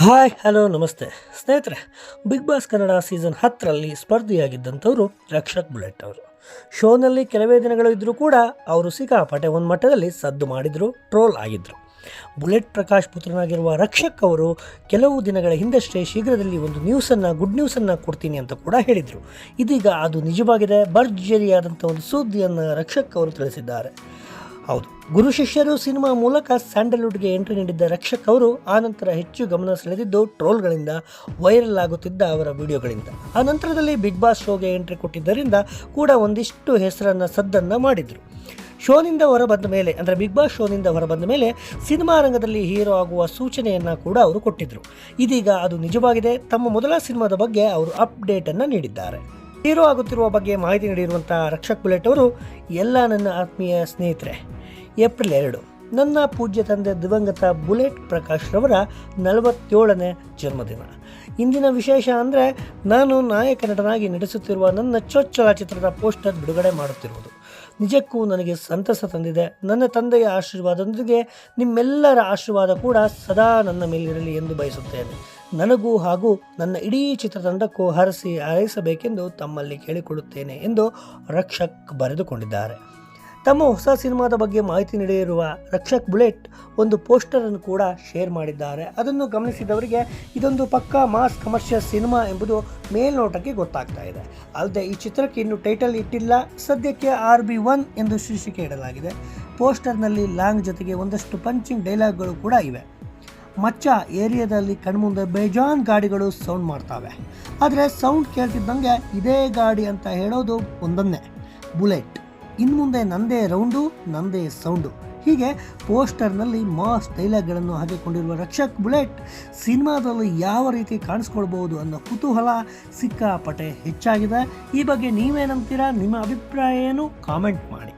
Hi hello ನಮಸ್ತೆ ಸ್ನೇಹಿತರೆ. Big Boss Kannada season 10ರಲ್ಲಿ ಸ್ಪರ್ಧಿಯಾಗಿದ್ದಂಥವರು ರಕ್ಷಕ್ ಬುಲೆಟ್ ಅವರು. ಶೋನಲ್ಲಿ ಕೆಲವೇ ದಿನಗಳು ಇದ್ದರೂ ಕೂಡ ಅವರು ಸಿಕ್ಕಾಪಟ್ಟೆ ಒಂದು ಮಟ್ಟದಲ್ಲಿ ಸದ್ದು ಮಾಡಿದರು, ಟ್ರೋಲ್ ಆಗಿದ್ದರು. ಬುಲೆಟ್ ಪ್ರಕಾಶ್ ಪುತ್ರನಾಗಿರುವ ರಕ್ಷಕ್ ಅವರು ಕೆಲವು ದಿನಗಳ ಹಿಂದಷ್ಟೇ ಶೀಘ್ರದಲ್ಲಿ ಒಂದು ಗುಡ್ ನ್ಯೂಸನ್ನು ಕೊಡ್ತೀನಿ ಅಂತ ಕೂಡ ಹೇಳಿದರು. ಇದೀಗ ಅದು ನಿಜವಾಗಿದೆ. ಭರ್ಜರಿಯಾದಂಥ ಒಂದು ಸುದ್ದಿಯನ್ನು ರಕ್ಷಕ್ ಅವರು ತಿಳಿಸಿದ್ದಾರೆ. ಹೌದು, ಗುರು ಶಿಷ್ಯರು ಸಿನಿಮಾ ಮೂಲಕ ಸ್ಯಾಂಡಲ್ವುಡ್ಗೆ ಎಂಟ್ರಿ ನೀಡಿದ್ದ ರಕ್ಷಕ್ ಅವರು ಆನಂತರ ಹೆಚ್ಚು ಗಮನ ಸೆಳೆದಿದ್ದು ಟ್ರೋಲ್ಗಳಿಂದ, ವೈರಲ್ ಆಗುತ್ತಿದ್ದ ಅವರ ವಿಡಿಯೋಗಳಿಂದ. ಆ ನಂತರದಲ್ಲಿ ಬಿಗ್ ಬಾಸ್ ಶೋಗೆ ಎಂಟ್ರಿ ಕೊಟ್ಟಿದ್ದರಿಂದ ಕೂಡ ಒಂದಿಷ್ಟು ಸದ್ದನ್ನು ಮಾಡಿದರು. ಶೋನಿಂದ ಹೊರಬಂದ ಮೇಲೆ, ಅಂದರೆ ಬಿಗ್ ಬಾಸ್ ಶೋನಿಂದ ಹೊರಬಂದ ಮೇಲೆ ಸಿನಿಮಾ ರಂಗದಲ್ಲಿ ಹೀರೋ ಆಗುವ ಸೂಚನೆಯನ್ನು ಕೂಡ ಅವರು ಕೊಟ್ಟಿದ್ದರು. ಇದೀಗ ಅದು ನಿಜವಾಗಿದೆ. ತಮ್ಮ ಮೊದಲ ಸಿನಿಮಾದ ಬಗ್ಗೆ ಅವರು ಅಪ್ಡೇಟನ್ನು ನೀಡಿದ್ದಾರೆ. ಹೀರೋ ಆಗುತ್ತಿರುವ ಬಗ್ಗೆ ಮಾಹಿತಿ ನೀಡಿರುವಂಥ ರಕ್ಷಕ್ ಬುಲೆಟ್ ಅವರು, ಎಲ್ಲ ನನ್ನ ಆತ್ಮೀಯ ಸ್ನೇಹಿತರೆ, ಏಪ್ರಿಲ್ 2 ನನ್ನ ಪೂಜ್ಯ ತಂದೆ ದಿವಂಗತ ಬುಲೆಟ್ ಪ್ರಕಾಶ್ ರವರ 47ನೇ ಜನ್ಮದಿನ. ಇಂದಿನ ವಿಶೇಷ ಅಂದರೆ ನಾನು ನಾಯಕ ನಟನಾಗಿ ನಟಿಸುತ್ತಿರುವ ನನ್ನ ಚೊಚ್ಚಲ ಚಿತ್ರದ ಪೋಸ್ಟರ್ ಬಿಡುಗಡೆ ಮಾಡುತ್ತಿರುವುದು. ನಿಜಕ್ಕೂ ನನಗೆ ಸಂತಸ ತಂದಿದೆ. ನನ್ನ ತಂದೆಯ ಆಶೀರ್ವಾದದೊಂದಿಗೆ ನಿಮ್ಮೆಲ್ಲರ ಆಶೀರ್ವಾದ ಕೂಡ ಸದಾ ನನ್ನ ಮೇಲಿರಲಿ ಎಂದು ಬಯಸುತ್ತೇನೆ. ನನಗೂ ಹಾಗೂ ನನ್ನ ಇಡೀ ಚಿತ್ರತಂಡಕ್ಕೂ ಹಾರೈಸಬೇಕೆಂದು ತಮ್ಮಲ್ಲಿ ಕೇಳಿಕೊಳ್ಳುತ್ತೇನೆ ಎಂದು ರಕ್ಷಕ್ ಬರೆದುಕೊಂಡಿದ್ದಾರೆ. ತಮ್ಮ ಹೊಸ ಸಿನಿಮಾದ ಬಗ್ಗೆ ಮಾಹಿತಿ ನೀಡಿರುವ ರಕ್ಷಕ್ ಬುಲೆಟ್ ಒಂದು ಪೋಸ್ಟರನ್ನು ಕೂಡ ಶೇರ್ ಮಾಡಿದ್ದಾರೆ. ಅದನ್ನು ಗಮನಿಸಿದವರಿಗೆ ಇದೊಂದು ಪಕ್ಕಾ ಮಾಸ್ ಕಮರ್ಷಿಯಲ್ ಸಿನಿಮಾ ಎಂಬುದು ಮೇಲ್ನೋಟಕ್ಕೆ ಗೊತ್ತಾಗ್ತಾ ಇದೆ. ಅಲ್ಲದೆ ಈ ಚಿತ್ರಕ್ಕೆ ಇನ್ನೂ ಟೈಟಲ್ ಇಟ್ಟಿಲ್ಲ. ಸದ್ಯಕ್ಕೆ RB1 ಎಂದು ಶೀರ್ಷಿಕೆ ಇಡಲಾಗಿದೆ. ಪೋಸ್ಟರ್ನಲ್ಲಿ ಲಾಂಗ್ ಜೊತೆಗೆ ಒಂದಷ್ಟು ಪಂಚಿಂಗ್ ಡೈಲಾಗ್ಗಳು ಕೂಡ ಇವೆ. ಮಚ್ಚ ಏರಿಯಾದಲ್ಲಿ ಕಣ್ಮುಂದೆ ಬೇಜಾನ್ ಗಾಡಿಗಳು ಸೌಂಡ್ ಮಾಡ್ತವೆ. ಆದರೆ ಸೌಂಡ್ ಕೇಳ್ತಿದ್ದಂಗೆ ಇದೇ ಗಾಡಿ ಅಂತ ಹೇಳೋದು ಒಂದನ್ನೇ, ಬುಲೆಟ್. ಇನ್ಮುಂದೆ ನಂದೇ ರೌಂಡು, ನಂದೇ ಸೌಂಡು. ಹೀಗೆ ಪೋಸ್ಟರ್ನಲ್ಲಿ ಮಾಸ್ ಡೈಲಾಗ್ಗಳನ್ನು ಹಾಕಿಕೊಂಡಿರುವ ರಕ್ಷಕ್ ಬುಲೆಟ್ ಸಿನಿಮಾದಲ್ಲಿ ಯಾವ ರೀತಿ ಕಾಣಿಸ್ಕೊಳ್ಬಹುದು ಅನ್ನೋ ಕುತೂಹಲ ಸಿಕ್ಕಾಪಟ್ಟೆ ಹೆಚ್ಚಾಗಿದೆ. ಈ ಬಗ್ಗೆ ನೀವೇನಂತೀರಾ? ನಿಮ್ಮ ಅಭಿಪ್ರಾಯ ಏನು? ಕಾಮೆಂಟ್ ಮಾಡಿ.